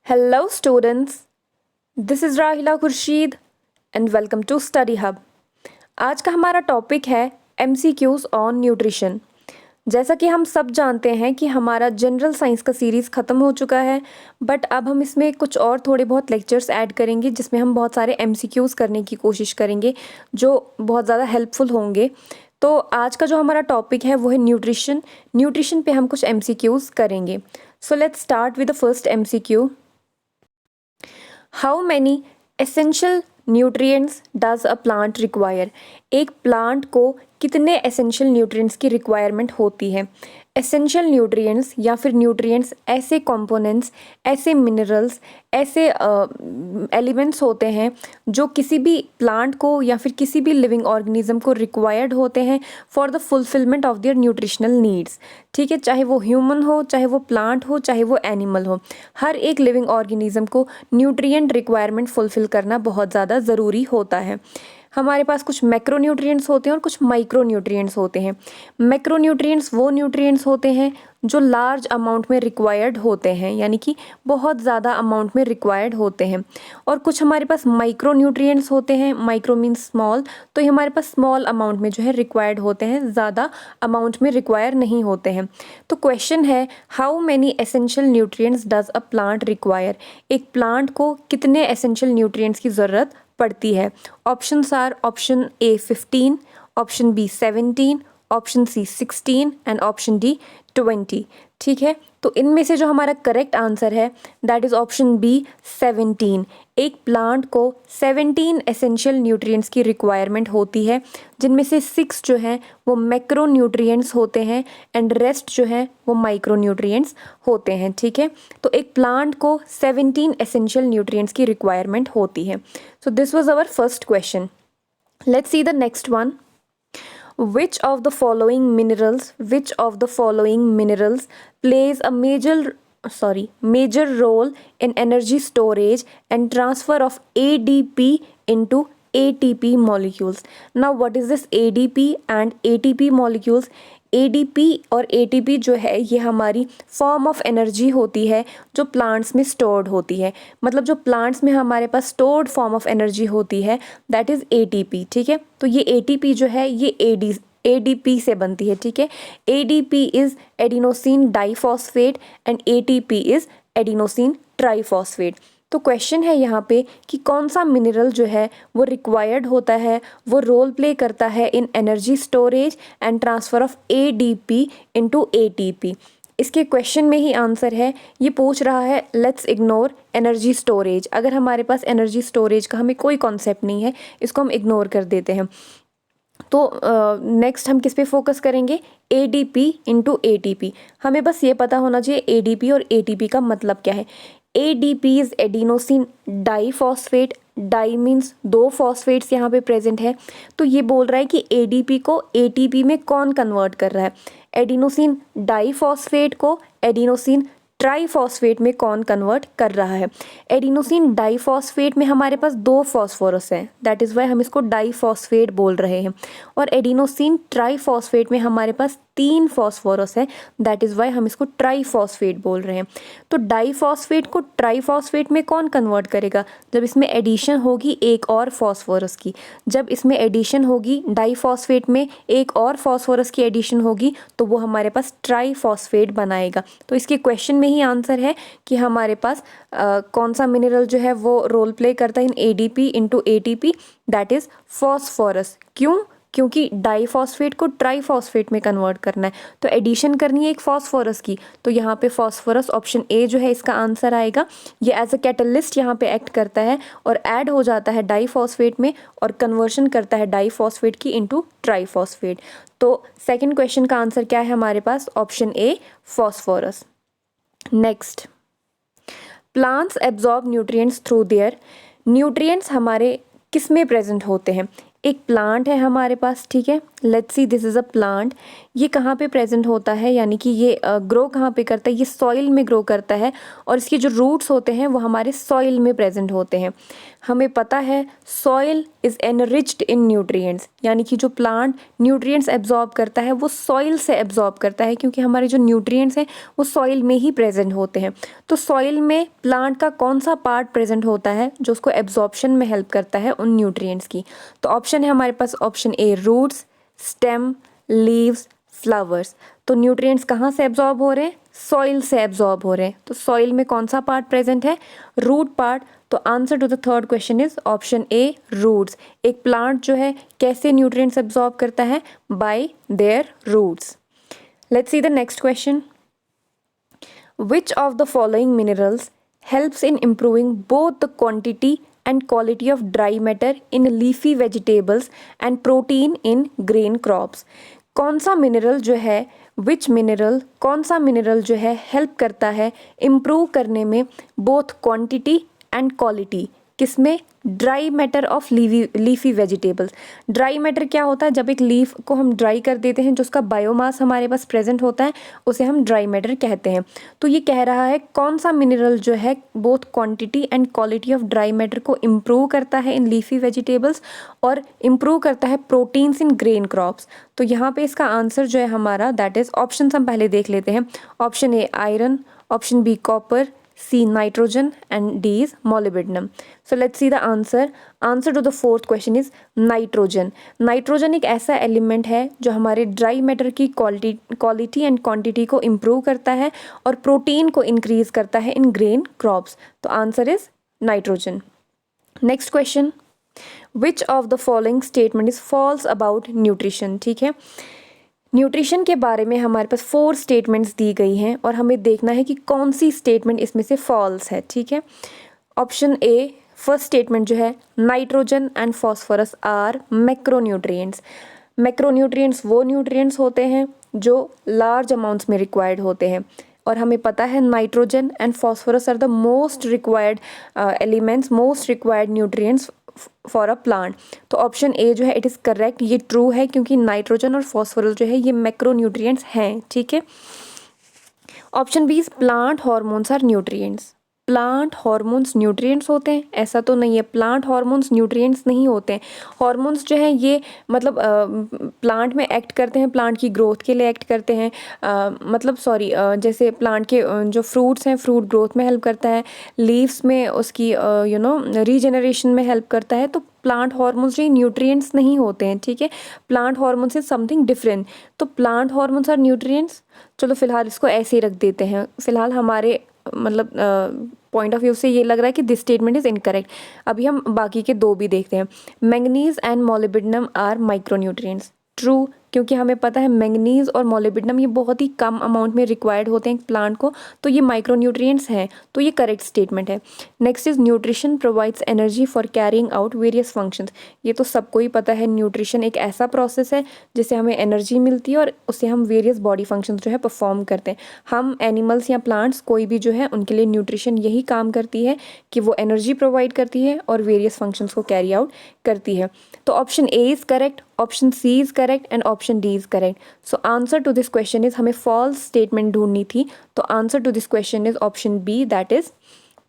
Hello, students. This is Rahila Khurशीद and welcome to Study Hub. आज का हमारा topic है MCQs ऑन न्यूट्रिशन। जैसा कि हम सब जानते हैं कि हमारा जनरल साइंस का सीरीज़ ख़त्म हो चुका है, बट अब हम इसमें कुछ और थोड़े बहुत लेक्चर्स ऐड करेंगे जिसमें हम बहुत सारे MCQs करने की कोशिश करेंगे जो बहुत ज़्यादा हेल्पफुल होंगे। तो आज का जो हमारा टॉपिक है वो है न्यूट्रिशन पे हम कुछ MCQs करेंगे। So let's start with the first MCQ। How many essential nutrients does a plant require? एक प्लांट को कितने एसेंशियल न्यूट्रिएंट्स की रिक्वायरमेंट होती है? एसेंशियल न्यूट्रिएंट्स या फिर न्यूट्रिएंट्स ऐसे कंपोनेंट्स, ऐसे मिनरल्स, ऐसे एलिमेंट्स होते हैं जो किसी भी प्लांट को या फिर किसी भी लिविंग ऑर्गेनिज्म को रिक्वायर्ड होते हैं for the fulfilment of their nutritional needs. ठीक है, चाहे वो ह्यूमन हो, चाहे वो प्लांट हो, चाहे वो एनिमल हो, हर एक लिविंग ऑर्गेनिज्म को न्यूट्रिएंट रिक्वायरमेंट फुलफिल करना बहुत ज़्यादा ज़रूरी होता है। हमारे पास कुछ मैक्रोन्यूट्रिएंट्स होते हैं और कुछ माइक्रोन्यूट्रिएंट्स होते हैं। मैक्रोन्यूट्रिएंट्स वो न्यूट्रिएंट्स होते हैं जो लार्ज अमाउंट में रिक्वायर्ड होते हैं, यानी कि बहुत ज़्यादा अमाउंट में रिक्वायर्ड होते हैं। और कुछ हमारे पास माइक्रोन्यूट्रिएंट्स होते हैं, माइक्रो मीन्स स्मॉल, तो ये हमारे पास स्मॉल अमाउंट में जो है रिक्वायर्ड होते हैं, ज़्यादा अमाउंट में रिक्वायर नहीं होते हैं। तो क्वेश्चन है, how many essential nutrients does a plant require? एक प्लांट को कितने एसेंशियल न्यूट्रिएंट्स की ज़रूरत पड़ती है? Options are option A 15, option B 17, option C 16 and option D 20। ठीक है, तो इनमें से जो हमारा करेक्ट आंसर है दैट इज़ ऑप्शन बी 17। एक प्लांट को 17 एसेंशियल न्यूट्रिएंट्स की रिक्वायरमेंट होती है, जिनमें से 6 जो हैं वो मैक्रो न्यूट्रिएंट्स होते हैं एंड रेस्ट जो हैं वो माइक्रो न्यूट्रिएंट्स होते हैं। ठीक है, तो एक प्लांट को 17 एसेंशियल न्यूट्रिएंट्स की रिक्वायरमेंट होती है। So this was our first question. Let's see the next one. Which of the following minerals plays a major role in energy storage and transfer of ADP into ATP molecules? Now what is this ADP and ATP molecules? ADP और ATP जो है ये हमारी form of energy होती है जो plants में stored होती है। मतलब जो प्लांट्स में हमारे पास स्टोर्ड फॉर्म ऑफ एनर्जी होती है दैट इज़ ATP। ठीक है, तो ये ATP जो है ये ADP से बनती है। ठीक है, ADP is adenosine diphosphate and ATP is adenosine triphosphate. तो क्वेश्चन है यहाँ पे कि कौन सा मिनरल जो है वो रिक्वायर्ड होता है, वो रोल प्ले करता है इन energy storage and transfer of ADP into ATP। इसके क्वेश्चन में ही आंसर है, ये पूछ रहा है लेट्स इग्नोर एनर्जी स्टोरेज। अगर हमारे पास एनर्जी स्टोरेज का हमें कोई कॉन्सेप्ट नहीं है, इसको हम इग्नोर कर देते हैं। तो नेक्स्ट हम किस पे फोकस करेंगे? ADP into ATP। हमें बस ये पता होना चाहिए ADP और ATP का मतलब क्या है। ADP is adenosine diphosphate. Di means 2 phosphates यहाँ पे प्रेजेंट है, तो ये बोल रहा है कि ADP को ATP में कौन कन्वर्ट कर रहा है? एडिनोसिन डाइफॉस्फेट को एडिनोसिन ट्राइफॉस्फेट में कौन कन्वर्ट कर रहा है? एडिनोसिन डाइफॉस्फेट में हमारे पास 2 फॉस्फोरस है, दैट इज़ वाई हम इसको डाइफॉस्फेट बोल रहे हैं। और एडिनोसिन ट्राइफॉस्फेट में हमारे पास 3 फॉस्फोरस है, दैट इज़ वाई हम इसको ट्राइफॉस्फेट बोल रहे हैं। तो डाइफॉस्फेट को ट्राइफॉस्फेट में कौन कन्वर्ट करेगा? जब इसमें एडिशन होगी एक और फॉस्फोरस की। जब इसमें एडिशन होगी डाइफॉस्फेट में एक और फॉस्फोरस की एडिशन होगी तो वो हमारे पास ट्राइफॉस्फेट बनाएगा। तो इसके क्वेश्चन में ही आंसर है कि हमारे पास कौन सा मिनरल जो है वो रोल प्ले करता है इन ADP into ATP, that is phosphorus. क्यों? क्योंकि डाइफॉस्फेट को ट्राइफॉस्फेट में कन्वर्ट करना है, तो एडिशन करनी है एक फॉस्फोरस की, तो यहाँ पे फॉस्फोरस ऑप्शन ए जो है इसका आंसर आएगा। ये एज अ कैटलिस्ट यहाँ पे एक्ट करता है और ऐड हो जाता है डाइफॉस्फेट में और कन्वर्शन करता है डाइफॉस्फेट की इनटू ट्राइफॉस्फेट। तो सेकंड क्वेश्चन का आंसर क्या है हमारे पास? Option a phosphorus. Next, plants absorb nutrients through their. Nutrients हमारे किस में प्रेजेंट होते हैं? एक प्लांट है हमारे पास, ठीक है, let's see this is a plant. ये कहाँ पे प्रेजेंट होता है, यानी कि ये ग्रो कहाँ पे करता है, ये सॉइल में ग्रो करता है और इसके जो रूट्स होते हैं वो हमारे सॉइल में प्रेजेंट होते हैं। हमें पता है soil is enriched in nutrients, यानी कि जो प्लांट न्यूट्रिएंट्स एब्जॉर्ब करता है वो सॉइल से एब्जॉर्ब करता है, क्योंकि हमारे जो न्यूट्रिएंट्स हैं वो सॉइल में ही प्रेजेंट होते हैं। तो सॉइल में प्लांट का कौन सा पार्ट प्रेजेंट होता है जो उसको एब्जॉर्प्शन में हेल्प करता है उन न्यूट्रिएंट्स की? तो ऑप्शन है हमारे पास option a roots, stem, leaves, flowers. तो न्यूट्रिएंट्स कहाँ से एब्जॉर्ब हो रहे हैं? सॉइल से एब्जॉर्ब हो रहे हैं। तो सॉइल में कौन सा पार्ट प्रेजेंट है? Root part. तो answer to the third question is option a roots. एक प्लांट जो है कैसे न्यूट्रिएंट्स एब्जॉर्ब करता है? By their roots. Let's see the next question. Which of the following minerals helps in improving both the quantity and quality of dry matter in leafy vegetables and protein in grain crops? कौन सा mineral जो है, विच mineral, कौन सा mineral जो है help करता है इम्प्रूव करने में बोथ क्वांटिटी एंड क्वालिटी? किसमें? Dry matter of leafy vegetables. Dry matter क्या होता है? जब एक लीफ को हम ड्राई कर देते हैं, जो उसका बायोमास हमारे पास प्रेजेंट होता है उसे हम ड्राई मैटर कहते हैं। तो ये कह रहा है कौन सा मिनरल जो है both quantity and quality of dry matter को इम्प्रूव करता है इन लीफी वेजिटेबल्स और इम्प्रूव करता है प्रोटीन्स इन ग्रेन क्रॉप्स। तो यहाँ पे इसका आंसर जो है हमारा दैट इज ऑप्शन हम पहले देख लेते हैं। Option A iron, option B copper, C nitrogen and D is molybdenum. So let's see the answer. Answer to the fourth question is nitrogen. Nitrogen एक ऐसा एलिमेंट है जो हमारे ड्राई मैटर की क्वालिटी एंड क्वांटिटी को improve करता है और प्रोटीन को इंक्रीज करता है इन ग्रेन क्रॉप्स। तो answer is nitrogen. Next question, which of the following statement is false about nutrition? ठीक है, न्यूट्रिशन के बारे में हमारे पास 4 स्टेटमेंट्स दी गई हैं और हमें देखना है कि कौन सी स्टेटमेंट इसमें से फॉल्स है। ठीक है, ऑप्शन ए फर्स्ट स्टेटमेंट जो है, nitrogen and phosphorus are macronutrients. Macronutrients वो न्यूट्रिएंट्स होते हैं जो लार्ज अमाउंट्स में रिक्वायर्ड होते हैं और हमें पता है nitrogen and phosphorus are the most required elements, most required nutrients for a plant. तो ऑप्शन ए जो है इट इज़ करेक्ट, ये ट्रू है क्योंकि नाइट्रोजन और फॉस्फोरस जो है ये मैक्रोन्यूट्रिएंट्स हैं। ठीक है, option B is plant hormones are nutrients. Plant hormones nutrients होते हैं? ऐसा तो नहीं है, प्लांट हॉर्मोन्स न्यूट्रिएंट्स नहीं होते हैं। हॉर्मोन्स जो हैं ये मतलब प्लांट में एक्ट करते हैं, प्लांट की ग्रोथ के लिए एक्ट करते हैं। जैसे प्लांट के जो फ्रूट्स हैं, फ्रूट ग्रोथ में हेल्प करता है, लीव्स में उसकी रीजनरेशन में हेल्प करता है। तो प्लांट हॉर्मोन्स जो न्यूट्रिएंट्स नहीं होते हैं। ठीक है, plant hormones is something different. तो प्लांट हॉर्मोन्स आर न्यूट्रिएंट्स। चलो फिलहाल इसको ऐसे ही रख देते हैं। फिलहाल हमारे मतलब पॉइंट ऑफ व्यू से ये लग रहा है कि दिस स्टेटमेंट इज इनकरेक्ट। अभी हम बाकी के 2 भी देखते हैं। Manganese and molybdenum are micronutrients. True, क्योंकि हमें पता है मैंगनीज और मोलिब्डेनम ये बहुत ही कम अमाउंट में रिक्वायर्ड होते हैं प्लांट को, तो ये माइक्रोन्यूट्रिएंट्स हैं। तो ये करेक्ट स्टेटमेंट है। Next is nutrition provides energy for carrying out various functions. ये तो सबको ही पता है, न्यूट्रिशन एक ऐसा प्रोसेस है जिससे हमें एनर्जी मिलती है और उससे हम वेरियस बॉडी फंक्शंस जो है परफॉर्म करते हैं। हम एनिमल्स या प्लांट्स कोई भी जो है उनके लिए न्यूट्रिशन यही काम करती है कि वो एनर्जी प्रोवाइड करती है और वेरियस फंक्शंस को कैरी आउट करती है। तो option A is correct, option C is correct and option D is correct. So answer to this question is, हमें फॉल्स स्टेटमेंट ढूंढनी थी। तो answer to this question is option B, that is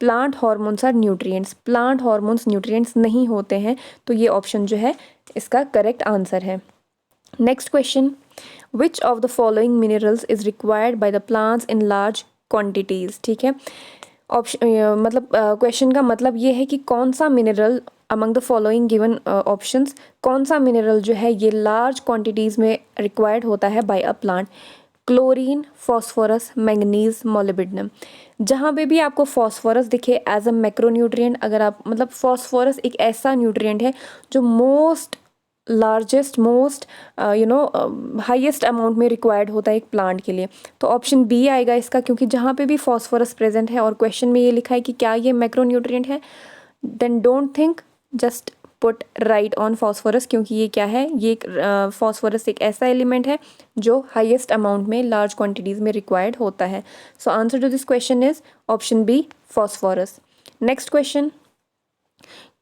plant hormones are nutrients. Plant hormones nutrients नहीं होते हैं। तो ये option जो है इसका करेक्ट आंसर है। Next question, which of the following minerals is required by the plants in large quantities? ठीक है, ऑप्शन क्वेश्चन का मतलब ये है कि कौन सा mineral among the following given options, कौन सा मिनरल जो है ये लार्ज क्वांटिटीज़ में रिक्वायर्ड होता है by a plant? Chlorine, phosphorus, manganese, molybdenum. जहाँ पे भी आपको फॉस्फोरस दिखे एज अ मैक्रोन्यूट्रिएंट, अगर आप मतलब फॉस्फोरस एक ऐसा न्यूट्रिएंट है जो most largest most highest amount में रिक्वायर्ड होता है एक प्लांट के लिए। तो ऑप्शन बी आएगा इसका, क्योंकि जहाँ पे भी फॉस्फोरस प्रेजेंट है और क्वेश्चन में ये लिखा है कि क्या ये मैक्रोन्यूट्रिएंट है, then don't think, just put right on phosphorus, क्योंकि ये क्या है, ये फॉस्फोरस एक ऐसा एलिमेंट है जो हाईएस्ट अमाउंट में लार्ज क्वांटिटीज़ में रिक्वायर्ड होता है। So answer to this question is option B, phosphorus. Next question,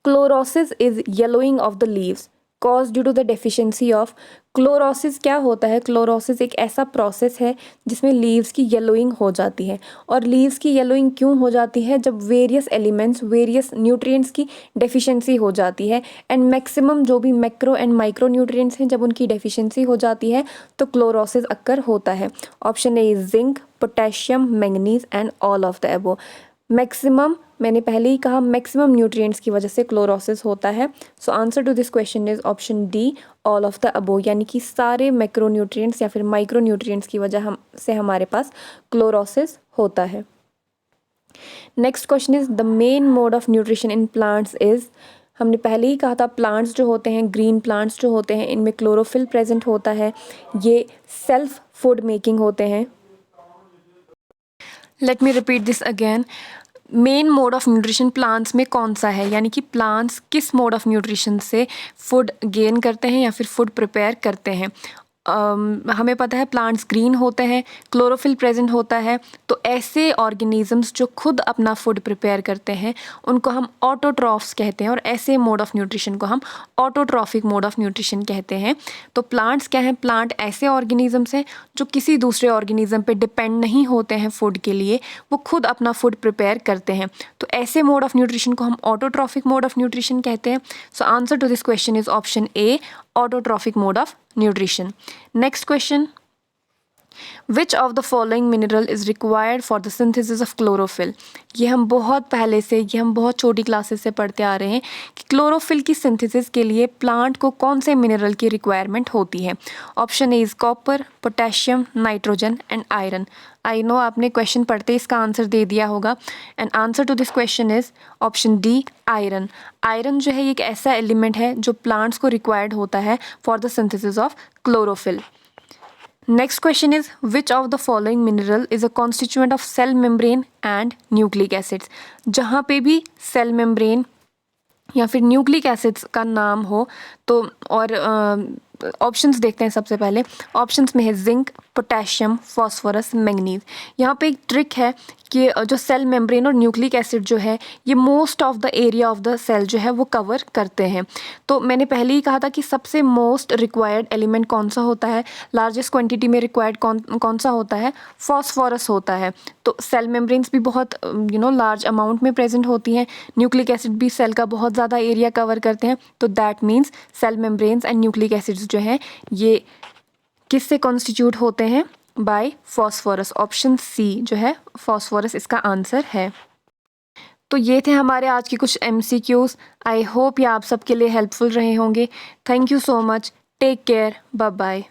chlorosis is yellowing of the leaves. Cause due to the deficiency of chlorosis. क्या होता है? क्लोरोसिस एक ऐसा प्रोसेस है जिसमें लीव्स की येलोइंग हो जाती है। और लीव्स की येलोइंग क्यों हो जाती है? जब वेरियस एलिमेंट्स, वेरियस न्यूट्रिएंट्स की डेफिशिएंसी हो जाती है, एंड मैक्सिमम जो भी मैक्रो एंड माइक्रो न्यूट्रिएंट्स हैं, जब उनकी डेफिशिएंसी हो जाती है तो क्लोरोसिस अक्कर होता है। Option A is zinc, potassium, manganese and all of the above. Maximum, मैंने पहले ही कहा, मैक्सिमम न्यूट्रिएंट्स की वजह से क्लोरोसिस होता है। So answer to this question is option D, all of the above, यानी कि सारे मैक्रो न्यूट्रिएंट्स या फिर माइक्रो न्यूट्रिएंट्स की वजह से हमारे पास क्लोरोसिस होता है। Next question is the main mode of nutrition in plants is. हमने पहले ही कहा था प्लांट्स जो होते हैं, ग्रीन प्लांट्स जो होते हैं, इनमें क्लोरोफिल प्रेजेंट होता है। ये सेल्फ फूड मेकिंग होते हैं। Let me repeat this again. Main mode of nutrition plants में कौन सा है, यानी कि प्लांट्स किस मोड ऑफ न्यूट्रिशन से फूड गेन करते हैं या फिर फूड प्रिपेयर करते हैं। हमें पता है प्लांट्स ग्रीन होते हैं, क्लोरोफिल प्रेजेंट होता है, तो ऐसे ऑर्गेनिजम्स जो खुद अपना फूड प्रिपेयर करते हैं उनको हम ऑटोट्रॉफ्स कहते हैं, और ऐसे मोड ऑफ न्यूट्रिशन को हम ऑटोट्रॉफिक मोड ऑफ न्यूट्रिशन कहते हैं। तो प्लांट्स क्या हैं? प्लांट ऐसे ऑर्गेनिजम्स हैं जो किसी दूसरे ऑर्गेनिज्म पे डिपेंड नहीं होते हैं फूड के लिए, वो खुद अपना फूड प्रिपेयर करते हैं। तो ऐसे मोड ऑफ न्यूट्रिशन को हम ऑटोट्रॉफिक मोड ऑफ न्यूट्रिशन कहते हैं। So answer to this question is option A, autotrophic mode of nutrition. Next question. Which of the following mineral is required for the synthesis of chlorophyll? ये हम बहुत पहले से, ये हम बहुत छोटी क्लासेस से पढ़ते आ रहे हैं कि क्लोरोफिल की सिंथेसिस के लिए प्लांट को कौन से मिनरल की रिक्वायरमेंट होती है। Option A is copper, potassium, nitrogen and iron. I know आपने क्वेश्चन पढ़ते इसका आंसर दे दिया होगा, and answer to this question is option D, iron. Iron जो है ये एक ऐसा एलिमेंट है जो प्लांट्स को रिक्वायर्ड होता है for the synthesis of chlorophyll. Next question is which of the following mineral is a constituent of cell membrane and nucleic acids? जहाँ पे भी सेल मेम्ब्रेन या फिर न्यूक्लिक एसिड्स का नाम हो तो, और ऑप्शंस देखते हैं। सबसे पहले ऑप्शंस में है जिंक, पोटेशियम, फॉस्फोरस, मैंगनीज। यहाँ पे एक ट्रिक है कि जो सेल मेम्ब्रेन और न्यूक्लिक एसिड जो है ये most of the area of the cell जो है वो कवर करते हैं। तो मैंने पहले ही कहा था कि सबसे मोस्ट रिक्वायर्ड एलिमेंट कौन सा होता है, लार्जेस्ट क्वांटिटी में रिक्वायर्ड कौन सा होता है, फॉस्फोरस होता है। तो सेल मेम्ब्रेन्स भी बहुत लार्ज अमाउंट में प्रेजेंट होती हैं, न्यूक्लिक एसिड भी सेल का बहुत ज़्यादा एरिया कवर करते हैं। तो that means cell membranes and nucleic acids जो है ये किससे कॉन्स्टिट्यूट होते हैं? Bye phosphorus. ऑप्शन सी जो है फॉस्फोरस इसका आंसर है। तो ये थे हमारे आज के कुछ MCQs। आई होप ये आप सबके लिए हेल्पफुल रहे होंगे। Thank you so much. Take care. Bye bye.